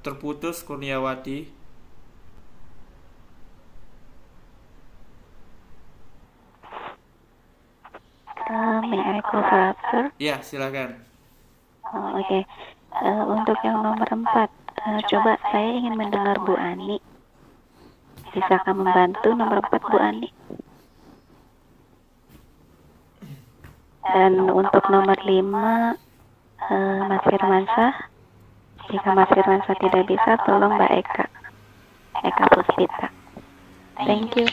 terputus, Kurniawati. May I call after? Ya, silakan. Oke. Untuk yang nomor 4, coba saya ingin mendengar Bu Ani. Bisakah membantu nomor 4 Bu Ani? Dan untuk nomor 5, Mas Firmansyah. Jika Mas Firmansyah tidak bisa, tolong Mbak Eka Puspita. Thank you.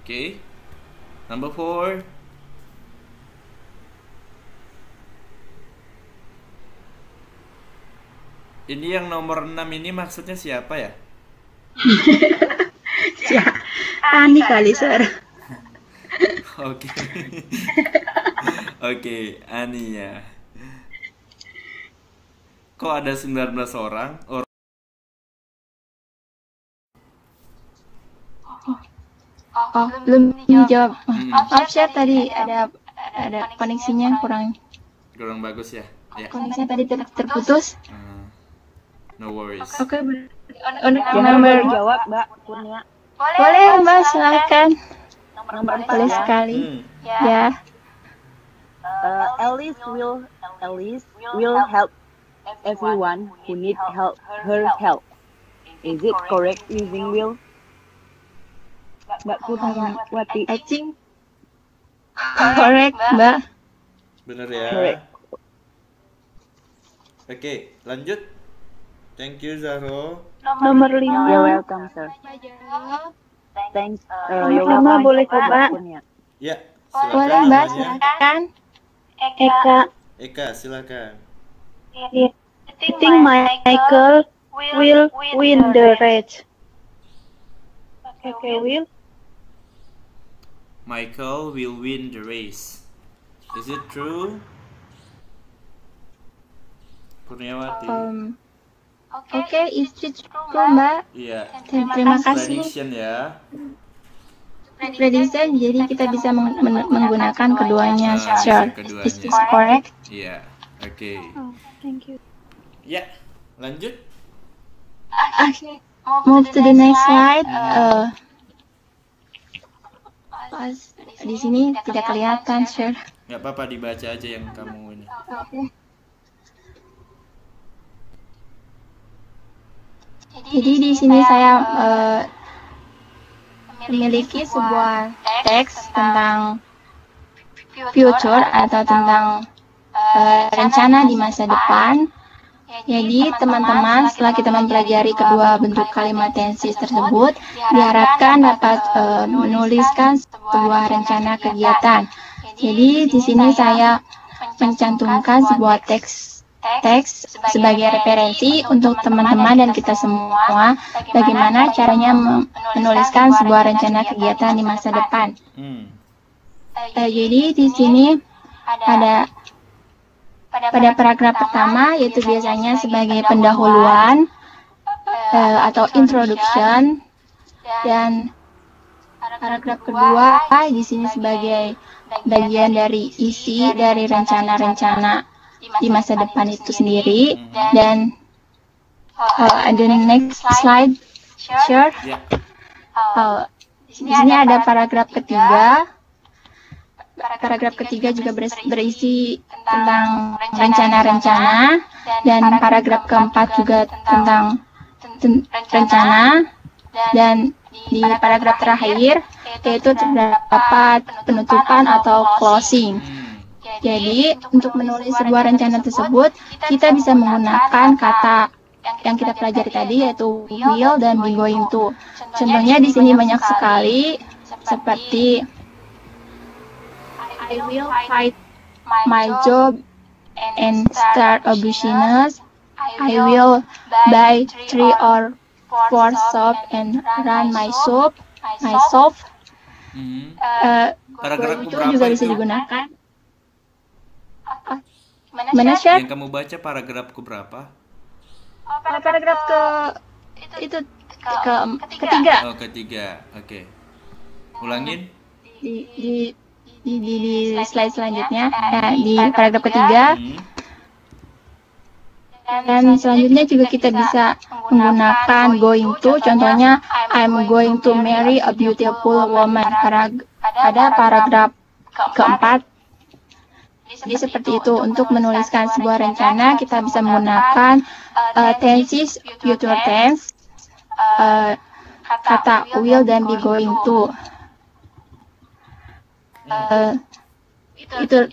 Oke. Number 4. Ini yang nomor 6 ini maksudnya siapa ya? Ani kali, Sir. Oke. Oke, Ani ya. Kok ada 19 orang? Belum dijawab. Maaf, Chef, tadi ada koneksinya kurang bagus ya? Ya. koneksinya tadi terputus. No worries. Oke, nomor jawab, Mbak Kurnia. boleh, Mbak, silakan. Nomor 4 Boleh ya. sekali. Ya. Alice will help everyone who need her help. Is it correct using will? Mbak Kurniawati. I think correct, Mbak. Bener ya? Correct. Oke, lanjut. Thank you, Zahro. Nomor 5. You're welcome, sir. Thanks. Nomor You're 5 welcome, boleh Mbak coba? Kurnia. Ya, Boleh, silakan Mbak, namanya. silakan. Eka. Eka, silakan. I think Michael will win the race. Okay, will. Michael will win the race. Is it true? Kurniawati. Oke, is it true, Mbak? Iya. Terima kasih. Prediction ya. Prediction, jadi kita bisa menggunakan keduanya. Sure. keduanya. Is this correct? Iya. Oke. Thank you. Ya, lanjut. Okay. Move to the next slide. Di sini tidak kelihatan, sure. Nggak apa-apa, dibaca aja yang kamu ini. Jadi di sini saya memiliki sebuah teks tentang future atau tentang rencana di masa depan. Jadi teman-teman, setelah kita mempelajari kedua bentuk kalimat tenses tersebut, diharapkan dapat menuliskan sebuah rencana kegiatan. Jadi di sini saya mencantumkan sebuah teks sebagai referensi untuk teman-teman dan kita semua bagaimana caranya menuliskan sebuah rencana kegiatan di masa depan. Jadi di sini pada paragraf pertama, yaitu biasanya sebagai pendahuluan atau introduction, dan paragraf kedua di sini sebagai bagian dari isi dari rencana-rencana di masa depan itu sendiri. Dan the next slide, sure. Di sini ada paragraf ketiga. Paragraf ketiga juga berisi tentang rencana-rencana, dan paragraf keempat juga tentang rencana, dan di paragraf terakhir yaitu terdapat penutupan atau closing. Jadi untuk menulis sebuah rencana tersebut kita bisa menggunakan kata yang kita pelajari tadi, yaitu will dan be going to. Contohnya di sini banyak sekali, seperti I will fight my job and start a business. I will buy 3 or 4 shop and run my shop. Paragraf Itu berapa juga bisa itu? digunakan. Mana, Chef? Yang kamu baca paragrafku berapa? Paragraf ketiga. Oh, ketiga. Oke. Ulangin. Di di slide selanjutnya, di paragraf ketiga. Dan selanjutnya juga kita bisa menggunakan going to, contohnya I'm going to marry a beautiful woman. Pada paragraf keempat. Jadi seperti itu, untuk menuliskan sebuah rencana kita bisa menggunakan tenses, future tense, kata will dan be going to. Itu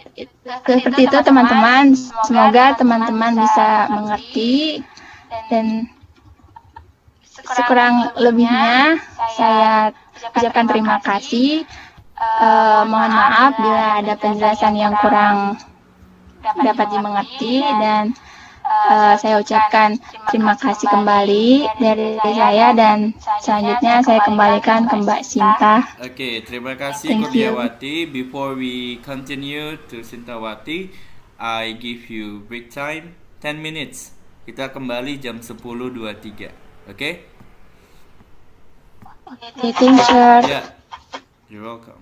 seperti itu teman-teman. Semoga teman-teman bisa mengerti, dan sekurang lebihnya saya ucapkan terima kasih. Mohon maaf bila ada penjelasan yang kurang dapat dimengerti, dan saya ucapkan terima kasih kembali dari saya, dan selanjutnya saya kembalikan ke Mbak Sinta. Oke, terima kasih Kurniawati. Before we continue to Sintawati, I give you break time 10 minutes. Kita kembali jam 10.23. Oke? Okay, teacher. Yeah. You're welcome.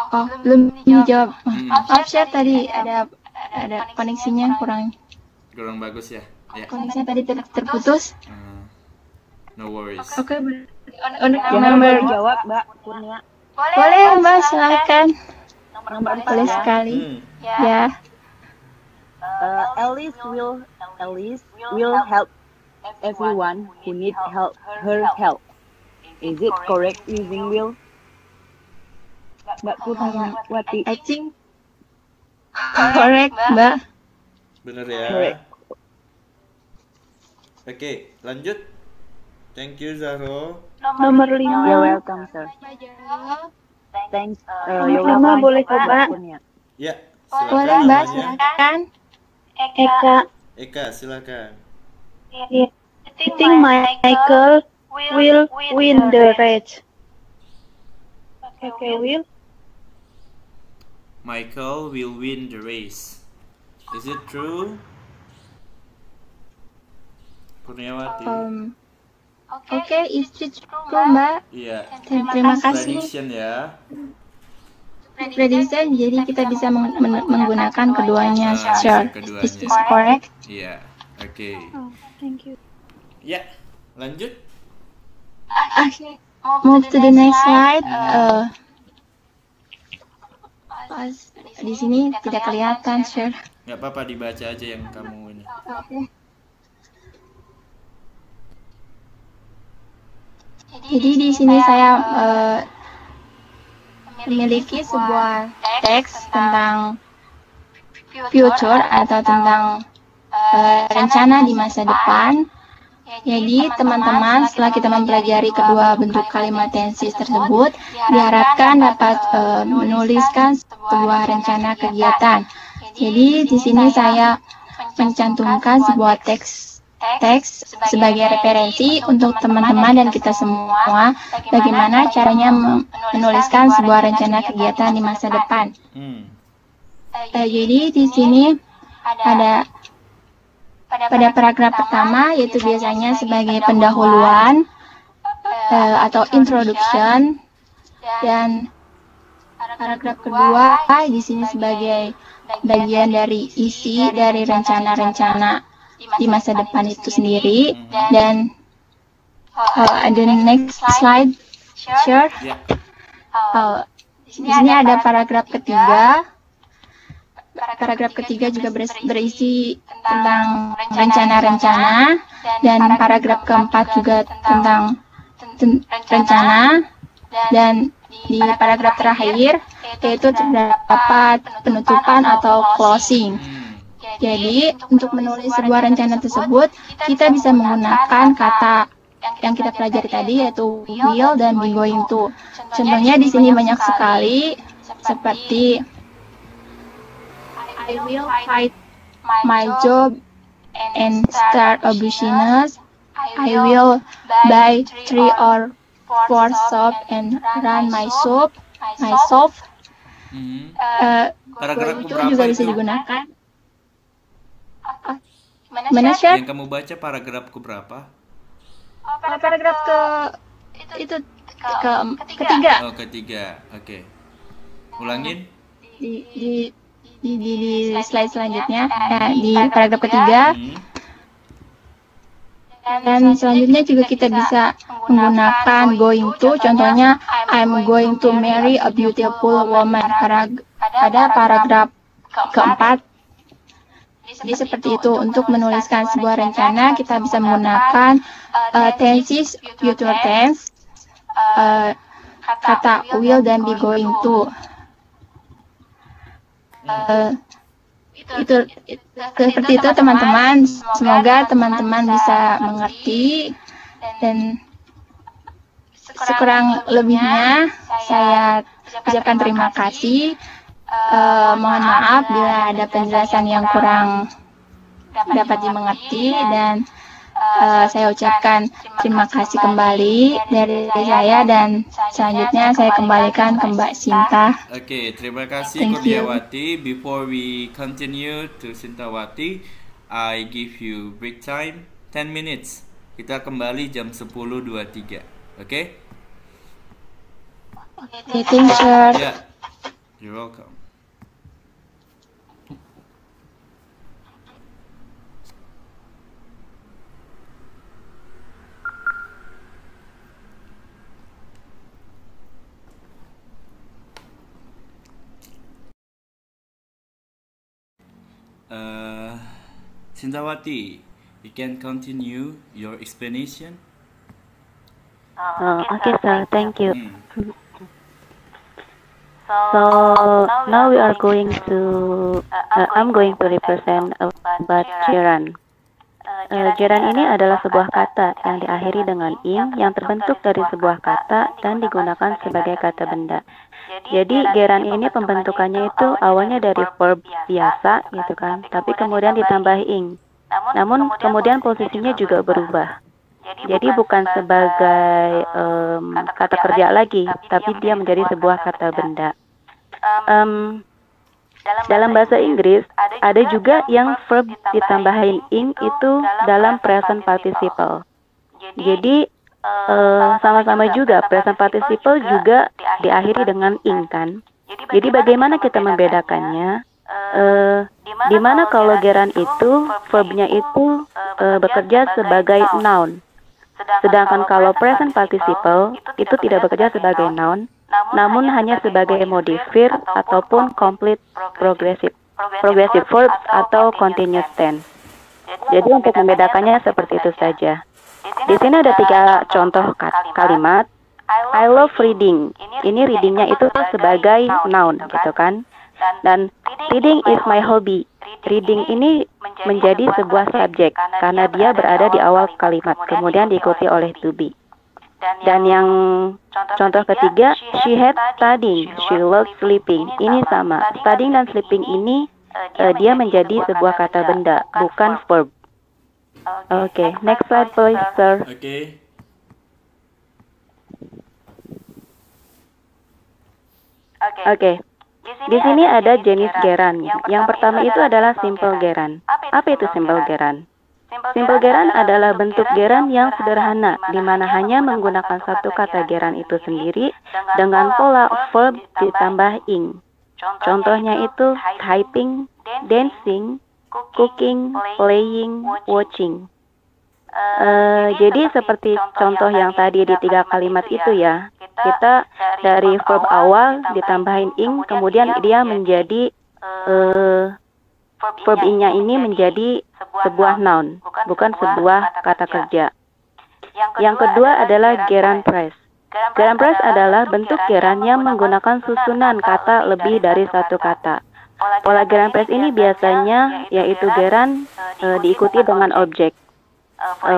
Oh, belum dijawab. Maaf, Chef, tadi ada koneksinya kurang bagus ya. Koneksinya tadi terputus. No worries. Oke, Jangan jawab, Mbak Kurnia. Boleh, Mbak, silakan. Boleh sekali. Ya. Alice will help everyone who need help her help. Is it correct using will? Mbak Kurniawati. I think correct, Mbak. Bener ya. Correct. Oke, lanjut. Thank you, Zahro. Nomor 5. You're welcome, sir. Thanks. You're Nomor welcome, boleh Mbak coba? Kurnia. Ya, Boleh, silakan Mbak, namanya. silakan. Eka. Eka, silakan. I think Michael will win the race. Okay, will. Michael will win the race. Is it true? Kurniawati. Oke, is it true, Mbak? Iya. Terima kasih. Prediction ya. Prediction, jadi kita bisa menggunakan keduanya. Sure. Keduanya. Is this correct? Iya. Oke. Thank you. Ya, lanjut. Move to the next slide. Di sini tidak kelihatan, share. Nggak apa-apa, dibaca aja yang kamu ini. Jadi di sini saya memiliki sebuah teks tentang future atau tentang rencana di masa depan. Jadi teman-teman, setelah kita mempelajari kedua bentuk kalimat tenses tersebut, diharapkan dapat menuliskan sebuah rencana kegiatan. Jadi di sini saya mencantumkan sebuah teks sebagai referensi untuk teman-teman dan kita semua, bagaimana caranya menuliskan sebuah rencana kegiatan di masa depan. Jadi di sini pada paragraf pertama, yaitu biasanya sebagai pendahuluan atau introduction, dan paragraf kedua di sini sebagai bagian dari isi dari rencana-rencana di masa depan itu sendiri. Dan the next slide, sure. Di sini ada paragraf ketiga. Paragraf ketiga juga berisi tentang rencana-rencana, dan paragraf keempat juga tentang rencana, dan di paragraf terakhir yaitu terdapat penutupan atau closing. Jadi untuk menulis sebuah rencana tersebut kita bisa menggunakan kata yang kita pelajari tadi, yaitu will dan be going to. Contohnya di sini banyak sekali, seperti I will fight my job and start a business. I will buy 3 or pour soap and run my soap. Paragraf Itu keberapa juga bisa itu? digunakan. Mana Chef? Yang kamu baca paragraf keberapa? Paragraf ketiga. Oh, ketiga. Oke. Ulangin. Di slide selanjutnya, di paragraf ketiga. Dan selanjutnya juga kita bisa menggunakan going to, contohnya I'm going to marry a beautiful woman pada paragraf keempat. Jadi seperti itu, untuk menuliskan sebuah rencana kita bisa menggunakan tenses, future tense, kata will dan be going to. Itu seperti itu teman-teman. Semoga teman-teman bisa mengerti, dan sekurang lebihnya saya ucapkan terima kasih. Mohon maaf bila ada penjelasan yang kurang dapat dimengerti, dan saya ucapkan terima kasih kembali dari saya, dan selanjutnya saya kembalikan ke Mbak Sinta. Oke, terima kasih Thank you. Kurniawati. Before we continue to Sintawati, I give you break time 10 minutes. Kita kembali jam 10.23. Oke? Okay, thanks, sir. Ya. You're welcome. Sintawati, you can continue your explanation. Okay, sir. Thank you. Hmm. So now we are going to. I'm going to represent about Jiran. Jiran ini adalah sebuah kata yang diakhiri dengan ing yang terbentuk dari sebuah kata dan digunakan sebagai kata benda. Jadi geran ini pembentukannya itu awalnya dari verb biasa gitu kan, tapi kemudian ditambah ing. Namun kemudian posisinya juga berubah. Jadi bukan sebagai kata kerja lagi, tapi dia menjadi sebuah kata benda. Dalam bahasa Inggris ada juga yang verb ditambahin ing itu dalam present participle. Jadi sama-sama juga present participle juga diakhiri dengan ing kan. Jadi bagaimana kita membedakannya? Di mana kalau geran itu verbnya itu bekerja sebagai noun. Sedangkan kalau present participle itu tidak bekerja sebagai noun, namun hanya sebagai modifier ataupun complete progressive verbs atau continuous tense. Jadi untuk membedakannya seperti itu saja. Di sini ada 3 contoh kalimat. I love reading. Ini readingnya itu sebagai noun gitu kan. Dan reading is my hobby. Reading ini menjadi sebuah subjek karena dia berada di awal kalimat, kemudian diikuti oleh to be. Dan yang contoh ketiga, she had studying, she loved sleeping. Ini sama, studying dan sleeping ini dia menjadi sebuah kata benda, bukan verb. Oke, next slide please, sir. Oke. Oke. Di sini ada jenis geran. Yang pertama itu adalah simple geran. Apa itu simple geran? Simple geran adalah bentuk geran yang sederhana, di mana hanya menggunakan satu kata geran itu sendiri dengan pola verb ditambah ing. Contohnya itu typing, dancing, cooking, playing, watching. Jadi seperti contoh yang tadi di 3 kalimat itu ya, kita dari verb awal ditambahin ing, kemudian dia menjadi verb ing-nya ini menjadi sebuah noun, bukan sebuah kata kerja. Yang kedua adalah geran phrase. Geran phrase adalah bentuk geran yang menggunakan susunan kata lebih dari satu kata. Pola geran phrase ini biasanya yaitu geran diikuti dengan objek.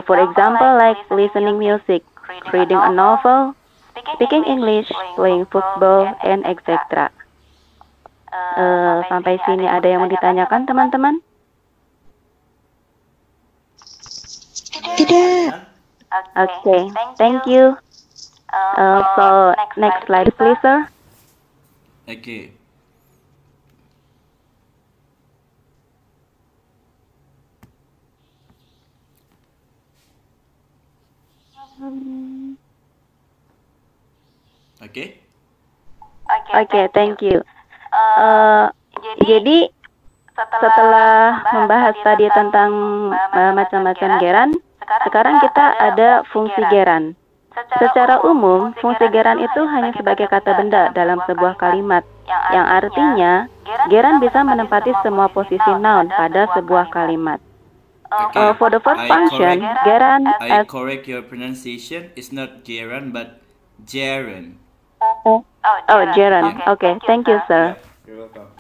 For example, like listening music, reading a novel, speaking English, playing football, and etc. Sampai sini ada yang mau ditanyakan, teman-teman? Tidak. Oke, thank you. So next slide, please, sir. Okay. Okay. Oke, thank you. Jadi setelah membahas tadi tentang macam-macam geran, sekarang kita ada fungsi geran. Secara umum, fungsi geran itu hanya sebagai kata benda dalam sebuah kalimat, yang artinya geran bisa menempati semua posisi noun pada sebuah kalimat. Okay. For the first function, geran I correct your pronunciation. It's not geran but gerund. geran. Okay, thank you, sir. You're welcome.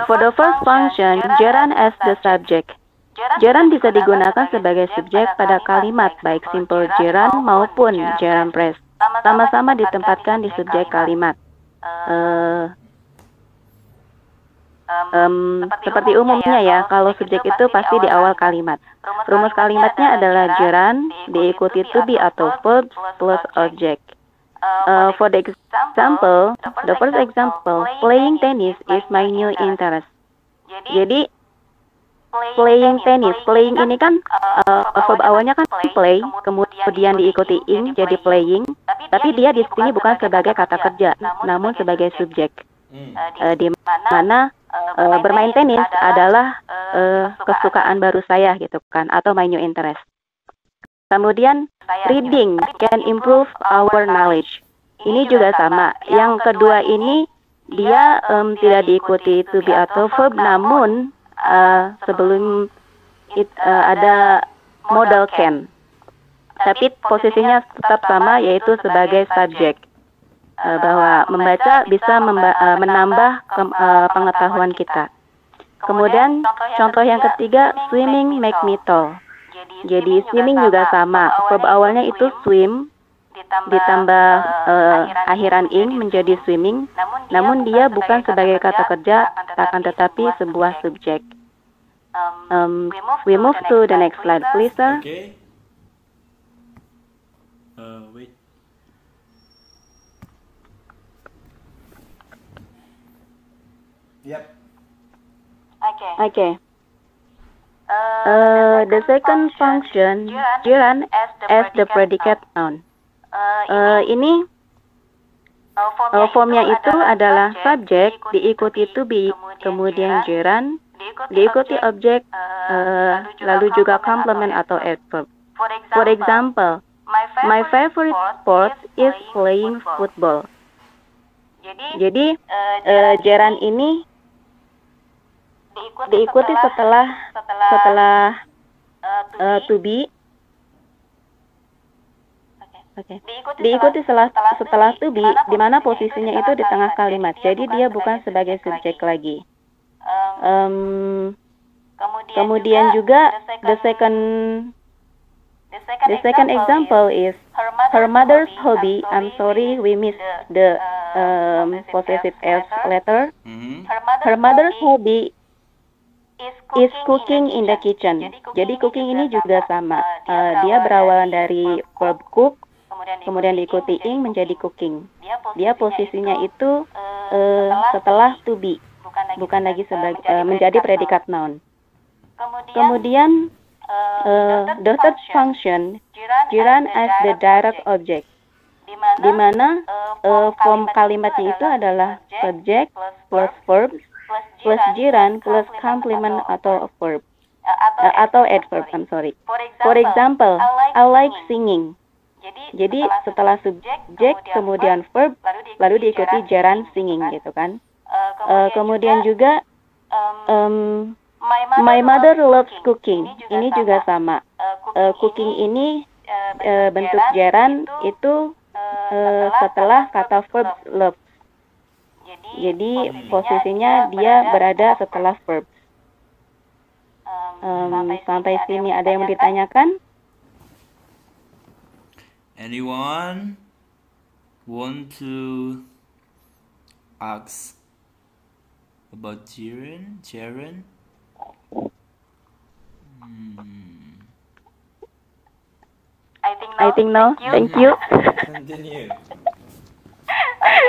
For the first function, geran as the subject. Geran bisa digunakan sebagai subjek pada kalimat, baik simple geran maupun geran phrase. Sama-sama ditempatkan di subjek kalimat. Seperti umumnya ya, kalau subjek itu pasti di awal kalimat. Rumus kalimatnya adalah geran diikuti to be atau verb plus object. For the first example, playing tennis is my new interest. Jadi, playing tennis, playing ini kan verb awalnya kan play, kemudian diikuti ing jadi playing, tapi dia di sini bukan sebagai kata kerja, namun sebagai subjek. Di mana bermain tenis adalah kesukaan baru saya gitu kan, atau my new interest. Kemudian reading can improve our knowledge. Ini juga sama. Yang kedua ini dia tidak diikuti to be atau verb, namun sebelum ada modal can. Tapi posisinya tetap sama, yaitu sebagai subjek. Bahwa membaca bisa menambah pengetahuan kita. Kemudian contoh yang ketiga, swimming make me tall. Jadi swimming juga sama, verb awalnya itu swim, ditambah akhiran ing menjadi swimming, namun dia bukan sebagai kata kerja, akan tetapi sebuah subjek. We move to the next slide, please, sir. Okay. Wait. Yep. Okay. The second function, geran as the predicate noun. Ini formnya itu adalah subjek diikuti to be, kemudian geran diikuti objek, lalu juga complement atau adverb. For example, my favorite sport is playing football. Jadi geran ini diikuti setelah to be. Diikuti setelah to be, di mana posisinya itu di tengah kalimat. Jadi dia bukan sebagai subjek lagi. Kemudian juga the second example is her mother's hobby. I'm sorry, we missed the possessive s letter. Her mother's hobby is cooking in the kitchen. Jadi cooking ini juga sama. Dia berawalan dari verb cook, kemudian diikuti ing menjadi cooking. Dia posisinya itu setelah to be, bukan lagi sebagai menjadi predikat noun. Kemudian the third function, geran as the direct object, di mana form kalimatnya itu adalah subject plus verb plus geran plus complement atau verb atau adverb. I'm sorry. For example, I like singing. Jadi setelah subjek kemudian verb lalu diikuti geran singing gitu kan. Kemudian juga my mother loves cooking. Ini juga sama. Cooking ini bentuk geran itu setelah kata verb love. Jadi posisinya dia berada setelah verb. Sampai sini ada yang mau ditanyakan? Anyone want to ask about gerund? I think no. Thank you. Continue.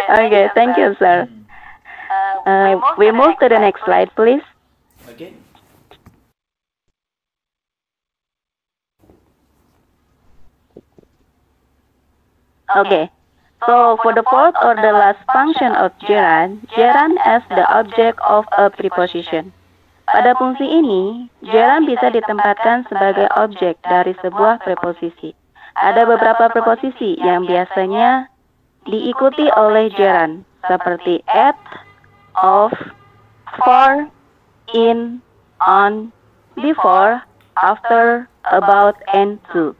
Okay, thank you, sir. We move to the next slide, please. Okay. Okay. So for the fourth or the last function of gerund, gerund as the object of a preposition. Pada fungsi ini, gerund bisa ditempatkan sebagai objek dari sebuah preposisi. Ada beberapa preposisi yang biasanya diikuti oleh gerund, seperti at, of, for, in, on, before, after, about, and to.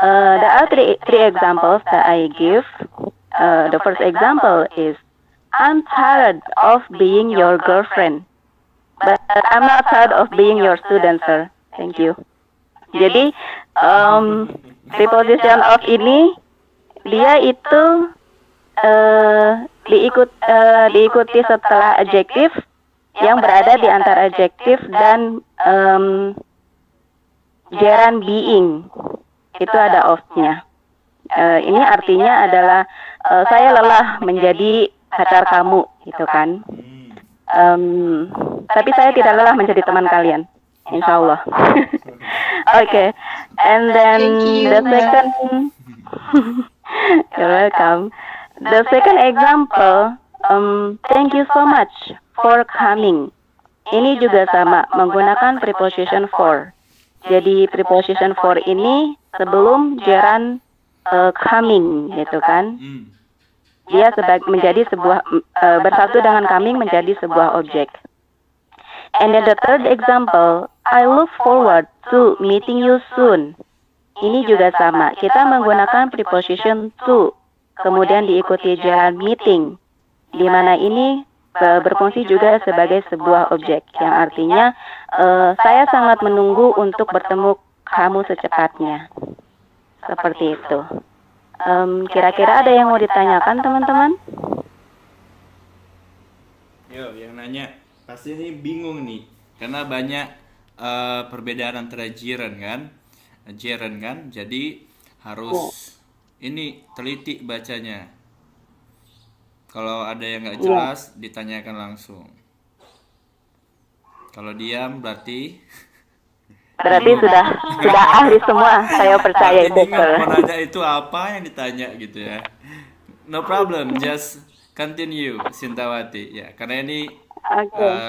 There are three examples that I give. The first example is, I'm tired of being your girlfriend, but I'm not tired of being your student, sir. Thank you. Jadi, preposition of ini, dia itu diikuti setelah adjektif yang berada di antara adjektif dan gerund being. Itu ada of-nya. Ini artinya adalah saya lelah menjadi pacar kamu, gitu kan. Tapi saya tidak lelah menjadi teman kalian, insya Allah. Okay, and then the second, you're welcome. The second example, thank you so much for coming. Ini juga sama, menggunakan preposition for. Jadi preposition for ini sebelum gerund coming, gitu kan? Dia menjadi sebuah bersatu dengan coming menjadi sebuah objek. And then the third example, I look forward to meeting you soon. Ini juga sama, kita menggunakan preposition to, kemudian diikuti gerund meeting, di mana ini berfungsi juga sebagai sebuah objek, yang artinya saya sangat menunggu untuk bertemu kamu secepatnya. Seperti itu. Kira-kira ada yang mau ditanyakan, teman-teman? Yo, yang nanya pasti ini bingung nih, karena banyak perbedaan antara gerund kan, jadi harus ini teliti bacanya. Kalau ada yang nggak jelas, ditanyakan langsung. Kalau diam berarti sudah ahli semua. Saya percaya itu. Mau nanya itu apa yang ditanya gitu ya. No problem, just continue, Sintawati. Ya, karena ini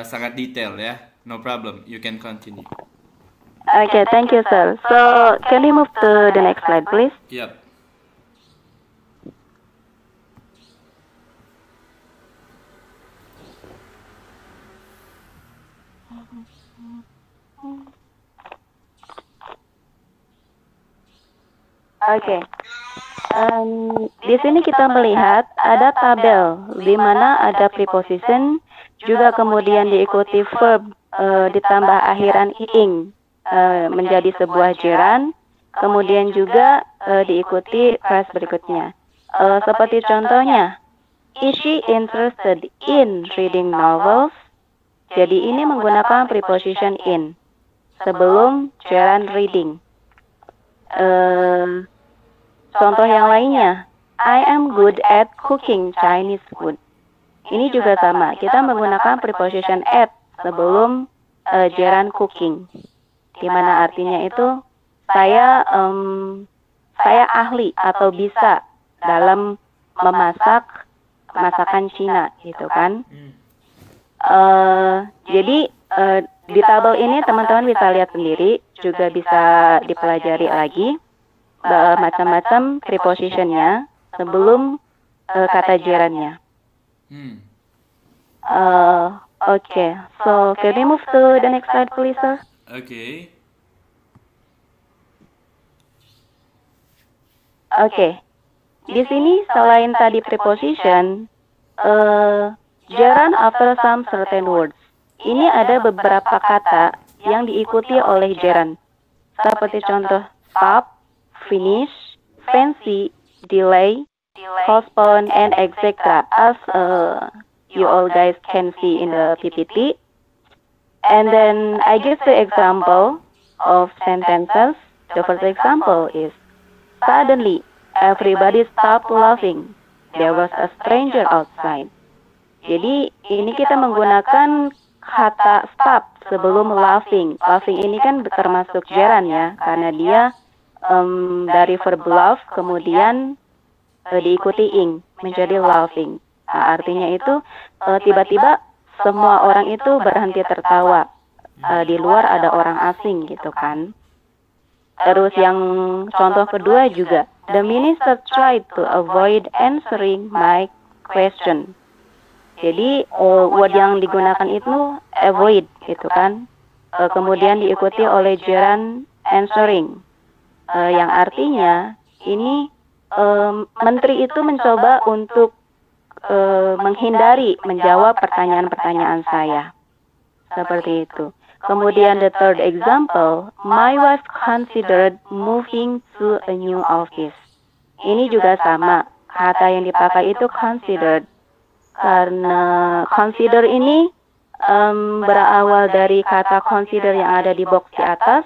sangat detail ya. No problem, you can continue. Okay, thank you, sir. So, can we move to the next slide, please? Yep. Oke. Di sini kita melihat ada tabel di mana ada preposition, juga kemudian diikuti verb ditambah akhiran ing menjadi sebuah gerund, kemudian juga diikuti phrase berikutnya. Seperti contohnya, is she interested in reading novels? Jadi ini menggunakan preposition in sebelum gerund reading. Contoh yang lainnya, I am good at cooking Chinese food. Ini juga sama, kita menggunakan preposition at sebelum gerund cooking, di mana artinya itu saya ahli atau bisa dalam memasak masakan Cina, gitu kan? Jadi di tabel ini teman-teman bisa lihat sendiri, juga bisa dipelajari lagi macam-macam prepositionnya sebelum kata gerundnya. Okay, so can we move to the next slide, please, sir? Okay. Okay, di sini selain tadi preposition, gerund after some certain words. Ini ada beberapa kata yang diikuti oleh gerund, seperti contoh stop, finish, fancy, delay, postpone, and etc. As you all guys can see in the PPT. And then I give the example of sentences. The first example is, Suddenly, everybody stopped laughing. There was a stranger outside. Jadi ini kita menggunakan kata stop sebelum laughing. Laughing ini kan termasuk gerund ya, karena dia dari verb laugh kemudian diikuti ing menjadi laughing. Nah, artinya itu tiba-tiba semua orang itu berhenti tertawa. Di luar ada orang asing gitu kan. Terus yang contoh kedua juga, the minister tried to avoid answering my question. Jadi word yang digunakan itu avoid gitu kan. Kemudian diikuti oleh gerund answering. Yang artinya ini menteri itu mencoba untuk menghindari menjawab pertanyaan-pertanyaan saya. Seperti itu. Kemudian the third example, my wife considered moving to a new office. Ini juga sama. Kata yang dipakai itu considered. Karena consider ini berawal dari kata consider yang ada di box di atas.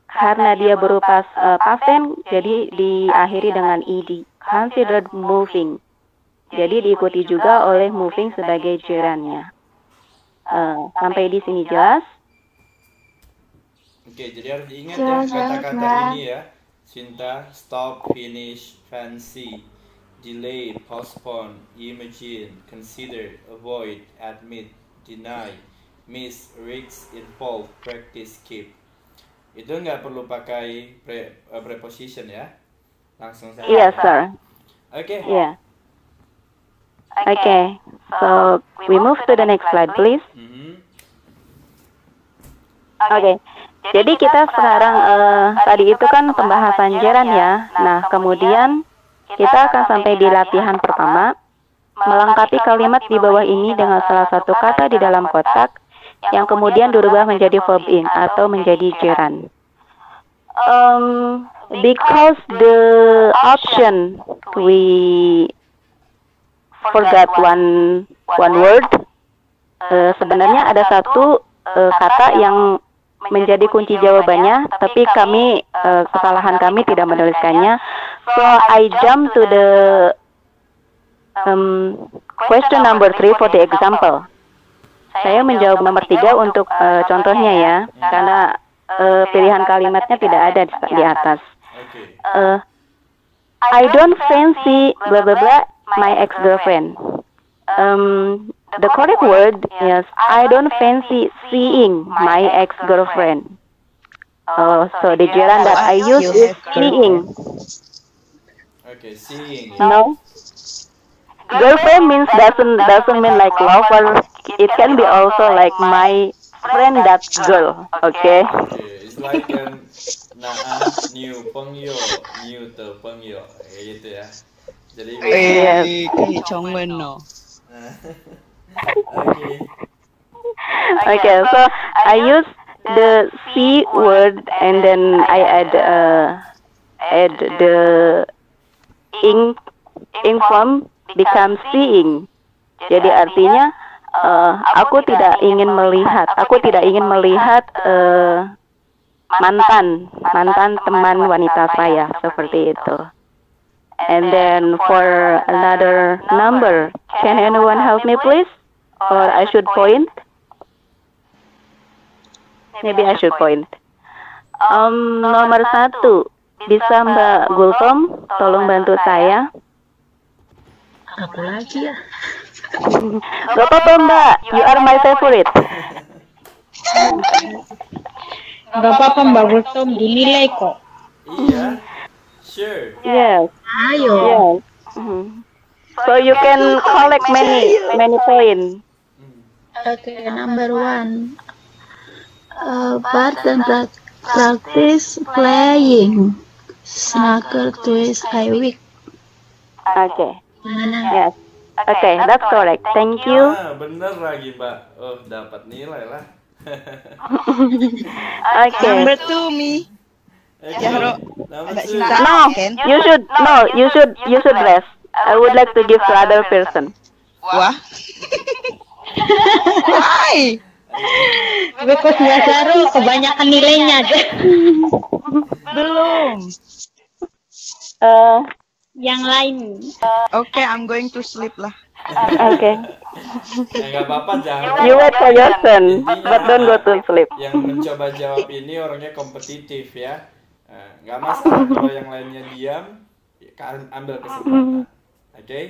Karena dia berupa past tense, jadi diakhiri dengan ed. Considered moving. Jadi diikuti juga oleh moving sebagai gerundnya. Sampai di sini jelas? Oke, jadi harus diingat ya kata-kata ini ya. Cinta, stop, finish, fancy, delay, postpone, imagine, consider, avoid, admit, deny, miss, risk, involve, practice, keep. Itu nggak perlu pakai preposition ya. Langsung saja. Yes, sir. Oke. Yeah. Okay, so we move to the next slide, please. Oke, jadi kita sekarang tadi itu kan pembahasan gerund ya. Nah, kemudian kita akan sampai di latihan pertama, melengkapi kalimat di bawah ini dengan salah satu kata di dalam kotak yang kemudian dirubah menjadi verb ing atau menjadi gerund. Because the option we forgot one word, sebenarnya ada satu kata yang menjadi kunci jawabannya, tapi kesalahan kami tidak menuliskannya. So I jump to the question number 3 for the example. Saya menjawab nomor 3 untuk contohnya ya, karena pilihan kalimatnya tidak ada di atas. I don't fancy blah blah blah my ex-girlfriend. The correct word is I don't fancy seeing my ex-girlfriend. So the gerund that I use is seeing. Okay, seeing. No. Girlfriend means doesn't mean like lover. It can be also like my friend that girl. Okay. It's like new pengyo, new te pengyo, kayak gitu ya. Jadi kayak Chongwen no. Okay, so I use the C word and then I add the ing form become seeing. Jadi artinya aku tidak ingin melihat mantan teman wanita saya, seperti itu. And then for another number, can anyone help me please? Or I should point? Maybe I should point. Nomor 1, bisa Mbak Gultom tolong bantu saya? Aku lagi ya. Gak apa-apa Mbak, you are my favorite. Gak apa-apa Mbak Gultom, dinilai kok. Iya, sure. Yes. Ayo. Yes. So you can collect many points. Okay, number 1. Barton practice playing snooker twice a week. Okay. Yes. Okay, that's correct. Thank you. Bener lagi Mbak. Oh, dapat nilai lah. Okay. Number 2 mi. No, you should rest. I would like to give to other person. Wah. Why? Because Basaru kebanyakan nilainya aja. Belum. Yang lain. Okay, I'm going to sleep lah. Okay. Ya nggak apa-apa, jangan. You wait for your turn, but don't go to sleep. Yang mencoba jawab ini orangnya kompetitif ya. Nggak masalah kalau yang lainnya diam, ya, ambil kesempatan. Oke?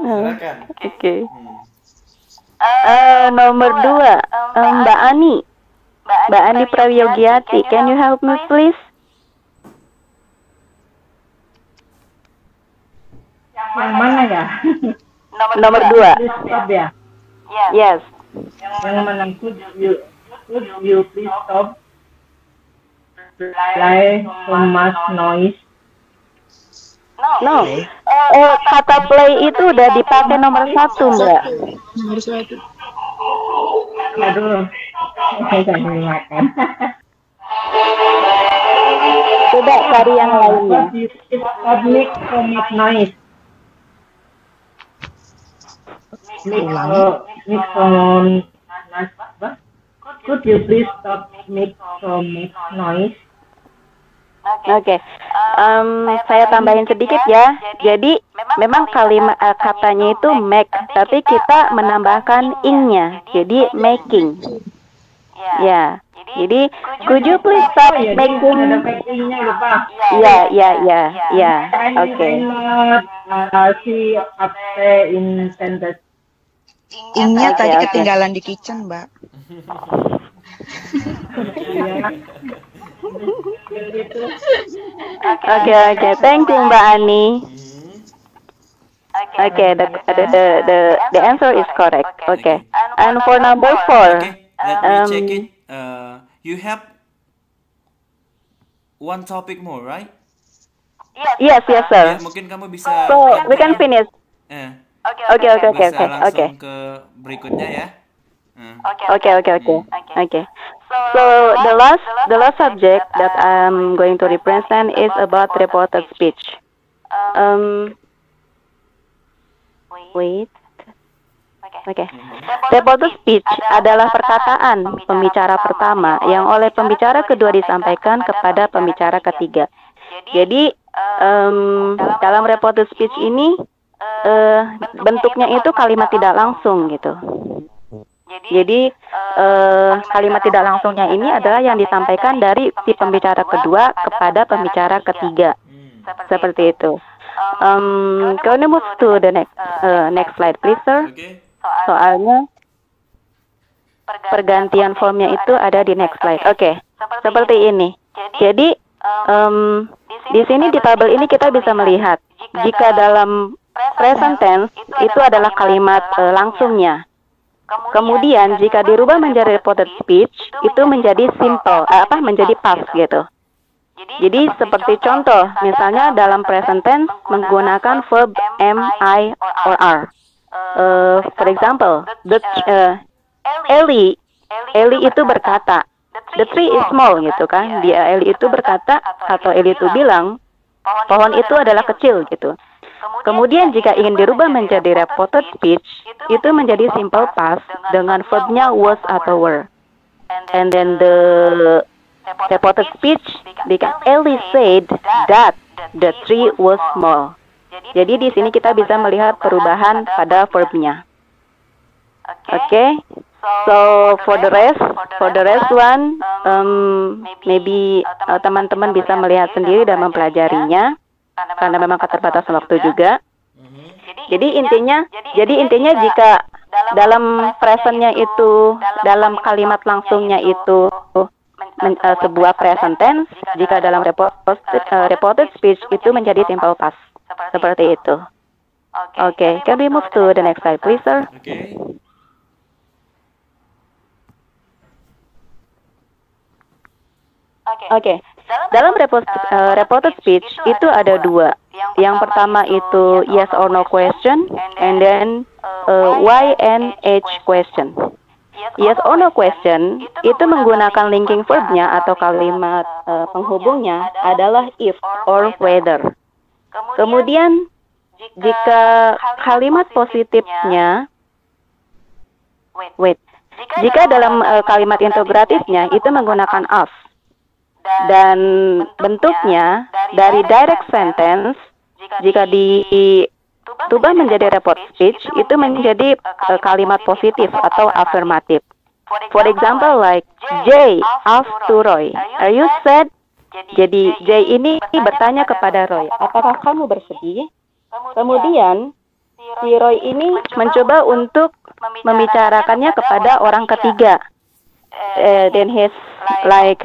Silakan. Oke. Nomor 2, Mbak Ani. Mbak Ani Prayogiati, can you help me please? Yang mana ya? Nomor 2. Stop ya. Yes. Yang mana? Could you please stop? Play so much noise. No. Kata play itu udah dipakai nomor 1, Mbak. Nomor 1. Aduh. Saya sambil makan. Coba cari yang lainnya. Stop make so much noise. Make so Could you please stop make so much noise? Oke. Saya tambahin sedikit ya. Jadi memang kalimat katanya itu make, tapi kita menambahkan ing-nya. Jadi making. Ya. Jadi could you please stop making? Ada making-nya lupa. Ya. Oke. Si apa in sentence. Ing-nya tadi Oke. ketinggalan di kitchen, Mbak. Oke. Thank you, Mbak Ani. Okay, the answer is correct. Okay. And for number 4, Okay, let me check it. You have one topic more, right? yes, Ya, sir. mungkin kamu bisa. So we can finish. Okay. Bisa langsung ke berikutnya ya. Okay. So the last subject that I'm going to represent is about reported speech. Wait. Okay. Reported speech adalah perkataan pembicara pertama yang oleh pembicara kedua disampaikan kepada pembicara ketiga. Jadi dalam reported speech ini bentuknya itu kalimat tidak langsung gitu. Jadi kalimat tidak langsungnya ini adalah yang disampaikan dari si pembicara kedua kepada pembicara ketiga. Seperti itu. Can you move to the next slide, please, sir? Oke. Soalnya pergantian formnya itu ada di next slide. Oke. Seperti ini. Jadi di sini di tabel ini kita bisa melihat jika dalam present tense itu adalah kalimat langsungnya. Kemudian jika dirubah menjadi reported speech itu menjadi simple, menjadi past gitu. Jadi seperti contoh, misalnya dalam present tense menggunakan verb am, I, or are. For example, Ellie itu berkata, the tree is small gitu kan. Ellie itu berkata atau Ellie itu bilang pohon itu adalah kecil gitu. Kemudian jika ingin dirubah menjadi reported speech, itu menjadi simple past dengan verbnya was atau were. And then the reported speech become Ellie said that the tree was small. Jadi di sini kita bisa melihat perubahan pada verbnya. Okay. So for the rest one, maybe teman-teman bisa melihat sendiri dan mempelajarinya karena memang keterbatasan waktu juga. Jadi intinya jika dalam presentnya itu, dalam kalimat langsungnya itu sebuah present tense, jika dalam reported speech itu menjadi simple past. Seperti itu. Okay, can we move to the next slide, please, sir? Oke. Oke. Dalam reported speech itu ada dua. Yang pertama itu yes or no question, and then why and H question. Yes or no question itu menggunakan linking verbnya atau kalimat penghubungnya adalah if or whether. Kemudian jika kalimat positifnya Jika dalam kalimat integratifnya itu menggunakan us dan bentuknya dari direct sentence, jika ditubah menjadi report speech itu menjadi kalimat positif atau afirmatif. For example, like Jay asked to Roy, "Are you sad?" Jadi Jay ini bertanya kepada Roy, "Apakah kamu bersedih?" Kemudian si Roy ini mencoba untuk membicarakannya kepada orang ketiga. Then he's like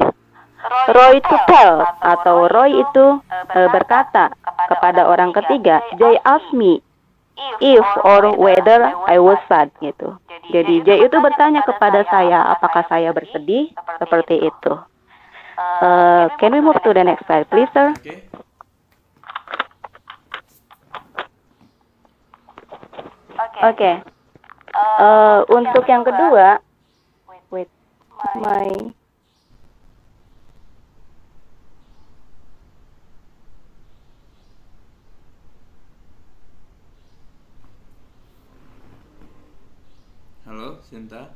Roy to tell, atau Roy itu berkata kepada orang ketiga, "Jay asked me if or whether I was sad," gitu. Jadi Jay itu bertanya kepada saya, apakah saya bersedih? Seperti itu. Can we move to the next slide, please, sir? Oke. Untuk yang kedua, wait, my Halo, Sinta.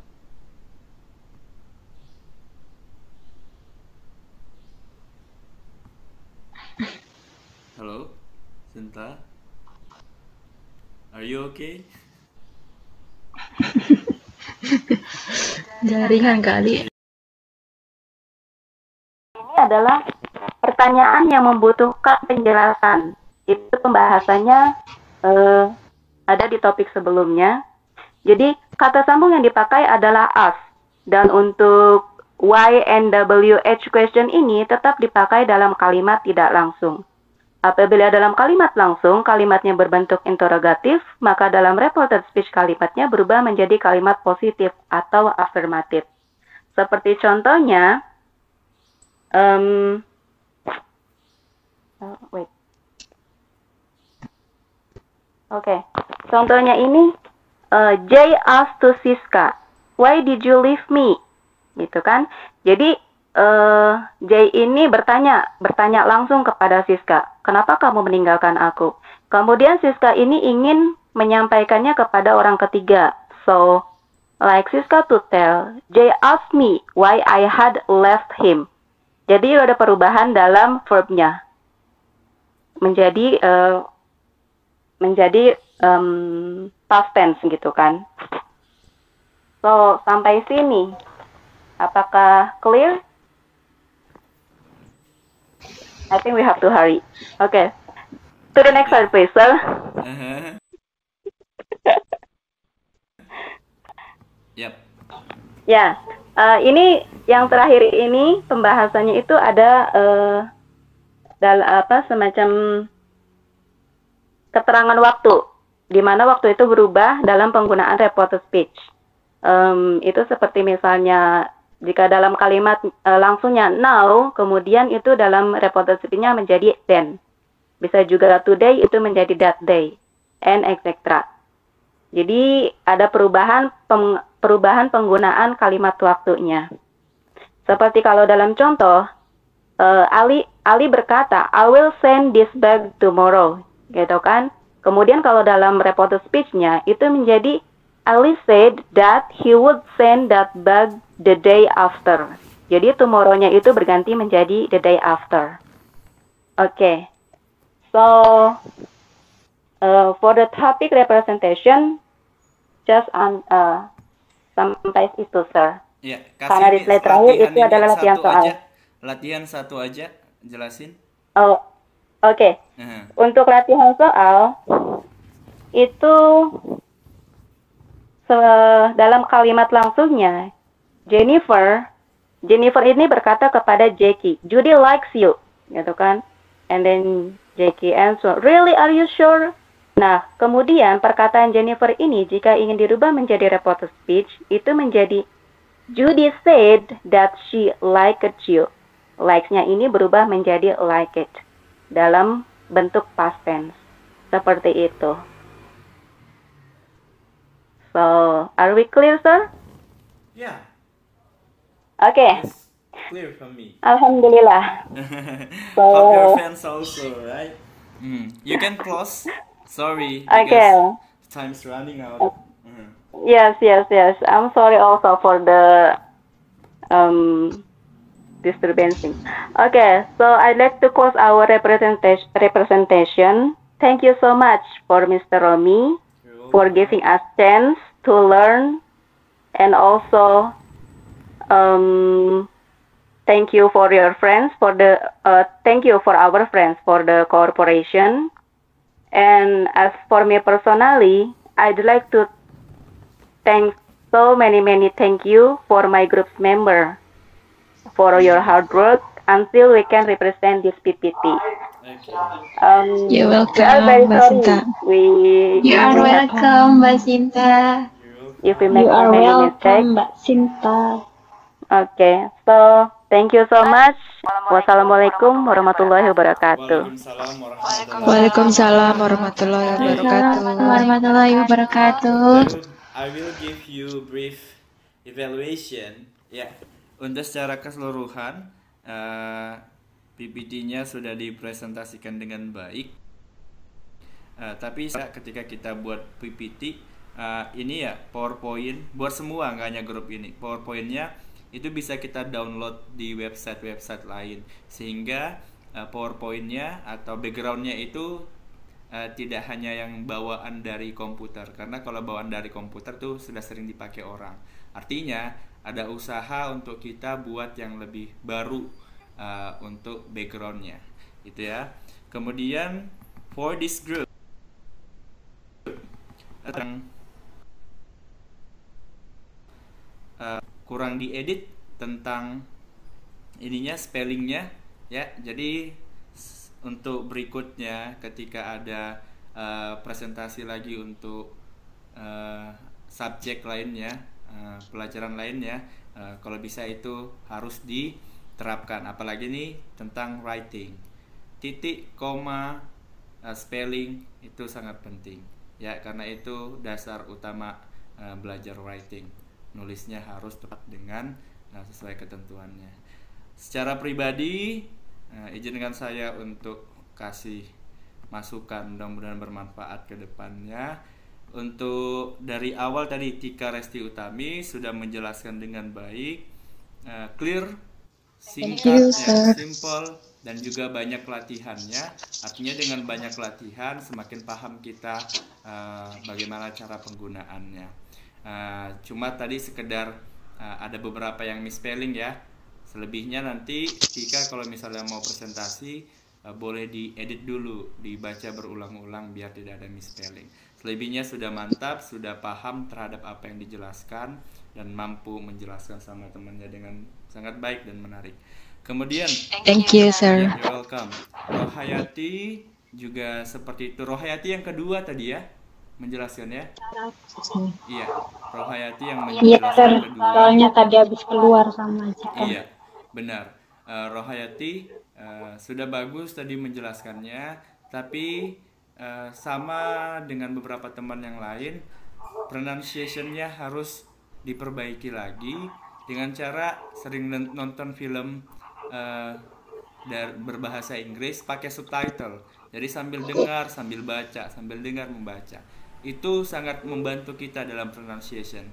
Halo, Sinta. Are you okay? Jaringan kali. Ini adalah pertanyaan yang membutuhkan penjelasan. Itu pembahasannya ada di topik sebelumnya. Jadi kata sambung yang dipakai adalah us. Dan untuk why and WH question ini tetap dipakai dalam kalimat tidak langsung. Apabila dalam kalimat langsung, kalimatnya berbentuk interrogatif, maka dalam reported speech kalimatnya berubah menjadi kalimat positif atau afirmatif. Seperti contohnya, contohnya ini, Jay asked to Siska, "Why did you leave me?" Gitu kan. Jadi Jay ini bertanya langsung kepada Siska, "Kenapa kamu meninggalkan aku?" Kemudian Siska ini ingin menyampaikannya kepada orang ketiga. So, like Siska to tell, Jay asked me why I had left him. Jadi ada perubahan dalam verbnya menjadi past tense gitu kan. So, sampai sini apakah clear? I think we have to hurry. Okay. To the next slide, please, sir. Yep. Ya, ini yang terakhir ini pembahasannya itu ada semacam keterangan waktu, di mana waktu itu berubah dalam penggunaan reported speech. Itu seperti misalnya jika dalam kalimat langsungnya now, kemudian itu dalam reported speech-nya menjadi then. Bisa juga today itu menjadi that day, and etc. Jadi ada perubahan penggunaan kalimat waktunya. Seperti kalau dalam contoh, Ali berkata, "I will send this bag tomorrow," gitu kan? Kemudian kalau dalam reported speech-nya itu menjadi Ali said that he would send that bag the day after. Jadi tomorrow-nya itu berganti menjadi the day after. Okay. So, for the topic representation, just sampai itu, sir. Ya, karena di slide terakhir itu adalah latihan soal. Latihan satu aja, jelasin. Oh, oke. Untuk latihan soal, itu dalam kalimat langsungnya, Jennifer ini berkata kepada Jackie, "Judy likes you," gitu kan? And then Jackie answer, "Really, are you sure?" Nah, kemudian perkataan Jennifer ini jika ingin dirubah menjadi reported speech, itu menjadi Judy said that she liked you. Likes-nya ini berubah menjadi like it dalam bentuk past tense. Seperti itu. So, are we clear, sir? Yeah. Okay. It's clear for me. Alhamdulillah. Hope your fans also, right? You can close. Sorry. Okay. Time's running out. Yes, yes, yes. I'm sorry also for the disturbance. Okay, so I'd like to close our representation. Thank you so much for Mr. Romi for giving us chance to learn, and also thank you for your friends for the thank you for our friends for the cooperation. And as for me personally, I'd like to thank so many thank you for my group's member for your hard work until we can represent this PPT. Okay. You're We are welcome, very Mbak sorry. Sinta. You are welcome, Mbak Sinta. If we make You so are many mistakes. welcome, Mbak Sinta. Okay, so thank you so much. Wassalamualaikum warahmatullahi wabarakatuh. Waalaikumsalam warahmatullahi Waalaikumsalam warahmatullahi wabarakatuh. Assalamualaikum warahmatullahi wabarakatuh. I will give you brief evaluation. Ya, untuk secara keseluruhan PPT-nya sudah dipresentasikan dengan baik. Tapi ketika kita buat PPT ini ya PowerPoint buat semua, nggak hanya grup ini. PowerPoint-nya itu bisa kita download di website lain, sehingga PowerPoint-nya atau background-nya itu tidak hanya yang bawaan dari komputer, karena kalau bawaan dari komputer tuh sudah sering dipakai orang. Artinya ada usaha untuk kita buat yang lebih baru untuk background-nya, gitu ya. Kemudian for this group kurang diedit tentang ininya, spellingnya ya. Jadi untuk berikutnya ketika ada presentasi lagi untuk subjek lainnya, pelajaran lainnya, kalau bisa itu harus diterapkan, apalagi nih tentang writing. Titik, koma, spelling itu sangat penting ya, karena itu dasar utama belajar writing. Nulisnya harus tepat dengan sesuai ketentuannya. Secara pribadi, izinkan saya untuk kasih masukan, mudah-mudahan bermanfaat ke depannya. Untuk dari awal tadi Tika Resti Utami sudah menjelaskan dengan baik, clear, singkat, simple, dan juga banyak latihannya. Artinya dengan banyak latihan semakin paham kita bagaimana cara penggunaannya. Cuma tadi sekedar ada beberapa yang misspelling ya. Selebihnya nanti Tika kalau misalnya mau presentasi boleh diedit dulu, dibaca berulang-ulang biar tidak ada misspelling. Selebihnya sudah mantap, sudah paham terhadap apa yang dijelaskan dan mampu menjelaskan sama temannya dengan sangat baik dan menarik. Kemudian Thank you, sir. you're welcome. Rohayati juga seperti itu. Rohayati yang kedua tadi ya menjelaskan ya. Iya, Rohayati yang Iya, menjelaskan Sir. kedua. Soalnya tadi habis keluar sama Cika. Iya, benar. Rohayati sudah bagus tadi menjelaskannya, tapi sama dengan beberapa teman yang lain, pronunciation-nya harus diperbaiki lagi dengan cara sering nonton film berbahasa Inggris pakai subtitle. Jadi sambil dengar, sambil baca, sambil dengar membaca. Itu sangat membantu kita dalam pronunciation.